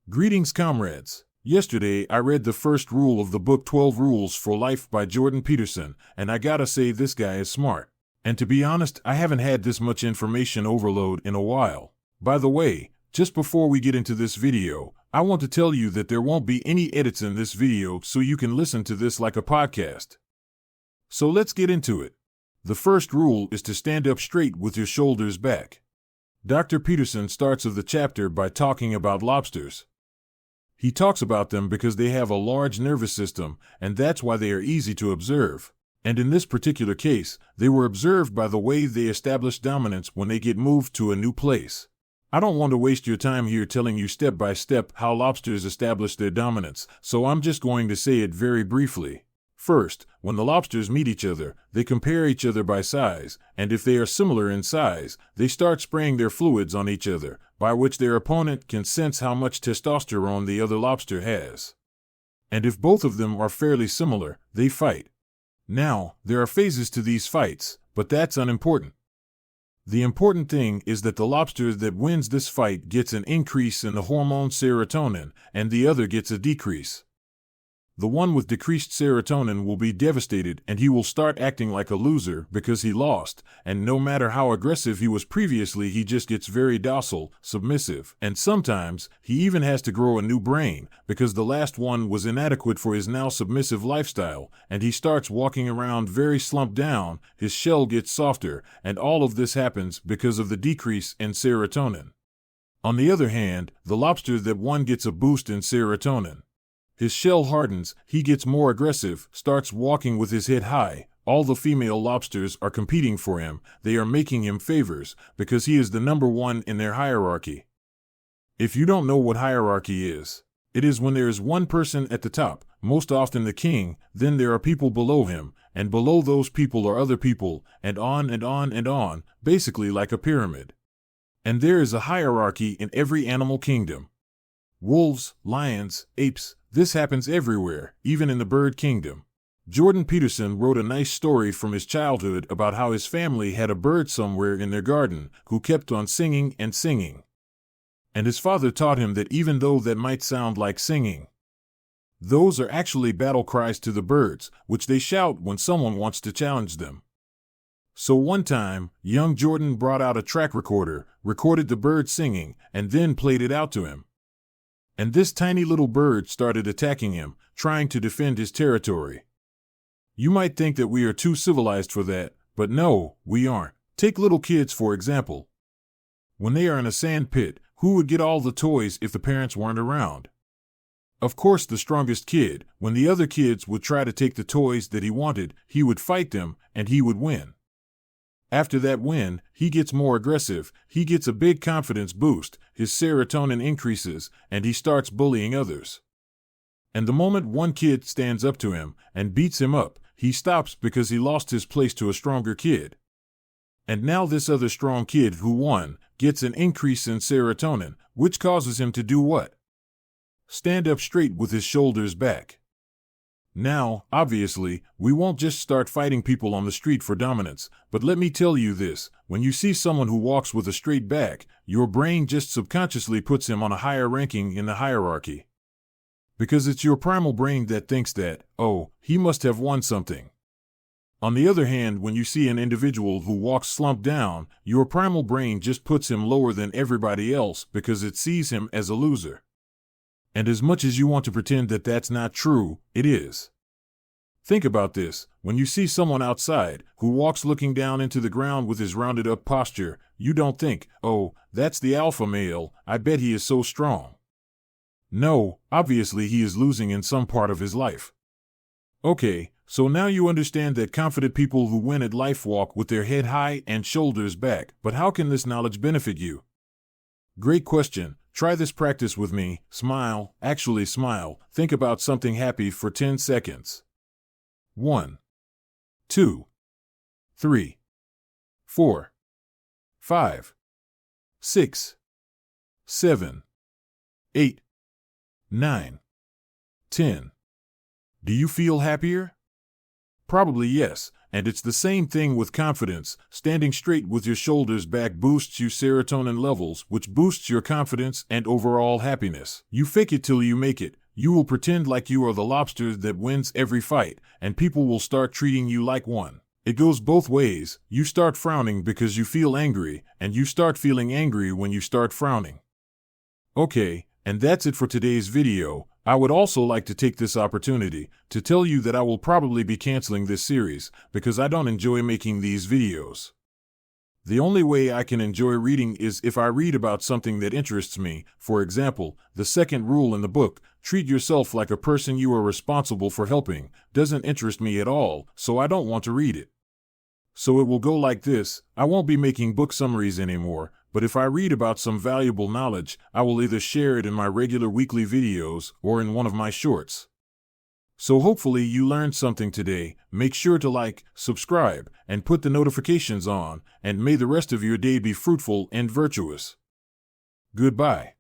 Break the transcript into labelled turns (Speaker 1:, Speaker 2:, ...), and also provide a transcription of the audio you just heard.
Speaker 1: Greetings, comrades. Yesterday, I read the first rule of the book 12 Rules for Life by Jordan Peterson, and I gotta say this guy is smart. And to be honest, I haven't had this much information overload in a while. By the way, just before we get into this video, I want to tell you that there won't be any edits in this video, so you can listen to this like a podcast. So let's get into it. The first rule is to stand up straight with your shoulders back. Dr. Peterson starts of the chapter by talking about lobsters. He talks about them because they have a large nervous system, and that's why they are easy to observe. And in this particular case, they were observed by the way they establish dominance when they get moved to a new place. I don't want to waste your time here telling you step by step how lobsters establish their dominance, so I'm just going to say it very briefly. First, when the lobsters meet each other, they compare each other by size, and if they are similar in size, they start spraying their fluids on each other, by which their opponent can sense how much testosterone the other lobster has. And if both of them are fairly similar, they fight. Now, there are phases to these fights, but that's unimportant. The important thing is that the lobster that wins this fight gets an increase in the hormone serotonin, and the other gets a decrease. The one with decreased serotonin will be devastated, and he will start acting like a loser because he lost, and no matter how aggressive he was previously, he just gets very docile, submissive, and sometimes he even has to grow a new brain because the last one was inadequate for his now submissive lifestyle, and he starts walking around very slumped down, his shell gets softer, and all of this happens because of the decrease in serotonin. On the other hand, the lobster that won gets a boost in serotonin. His shell hardens, he gets more aggressive, starts walking with his head high. All the female lobsters are competing for him, they are making him favors, because he is the number one in their hierarchy. If you don't know what hierarchy is, it is when there is one person at the top, most often the king, then there are people below him, and below those people are other people, and on and on and on, basically like a pyramid. And there is a hierarchy in every animal kingdom. Wolves, lions, apes, this happens everywhere, even in the bird kingdom. Jordan Peterson wrote a nice story from his childhood about how his family had a bird somewhere in their garden who kept on singing and singing. And his father taught him that even though that might sound like singing, those are actually battle cries to the birds, which they shout when someone wants to challenge them. So one time, young Jordan brought out a track recorder, recorded the bird singing, and then played it out to him. And this tiny little bird started attacking him, trying to defend his territory. You might think that we are too civilized for that, but no, we aren't. Take little kids for example. When they are in a sand pit, who would get all the toys if the parents weren't around? Of course, the strongest kid. When the other kids would try to take the toys that he wanted, he would fight them, and he would win. After that win, he gets more aggressive, he gets a big confidence boost, his serotonin increases, and he starts bullying others. And the moment one kid stands up to him and beats him up, he stops because he lost his place to a stronger kid. And now this other strong kid who won gets an increase in serotonin, which causes him to do what? Stand up straight with his shoulders back. Now, obviously, we won't just start fighting people on the street for dominance, but let me tell you this, when you see someone who walks with a straight back, your brain just subconsciously puts him on a higher ranking in the hierarchy. Because it's your primal brain that thinks that, oh, he must have won something. On the other hand, when you see an individual who walks slumped down, your primal brain just puts him lower than everybody else because it sees him as a loser. And as much as you want to pretend that that's not true, it is. Think about this. When you see someone outside who walks looking down into the ground with his rounded up posture, you don't think, oh, that's the alpha male, I bet he is so strong. No, obviously he is losing in some part of his life. Okay, so now you understand that confident people who win at life walk with their head high and shoulders back, but how can this knowledge benefit you? Great question. Try this practice with me. Smile, actually smile. Think about something happy for 10 seconds. 1, 2, 3, 4, 5, 6, 7, 8, 9, 10. Do you feel happier? Probably yes, And it's the same thing with confidence. Standing straight with your shoulders back boosts your serotonin levels, which boosts your confidence and overall happiness. You fake it till you make it. You will pretend like you are the lobster that wins every fight, and people will start treating you like one. It goes both ways. You start frowning because you feel angry, and you start feeling angry when you start frowning. Okay, and that's it for today's video. I would also like to take this opportunity to tell you that I will probably be canceling this series because I don't enjoy making these videos. The only way I can enjoy reading is if I read about something that interests me. For example, the second rule in the book, treat yourself like a person you are responsible for helping, doesn't interest me at all, so I don't want to read it. So it will go like this. I won't be making book summaries anymore, but if I read about some valuable knowledge, I will either share it in my regular weekly videos or in one of my shorts. So hopefully you learned something today. Make sure to like, subscribe, and put the notifications on, and may the rest of your day be fruitful and virtuous. Goodbye.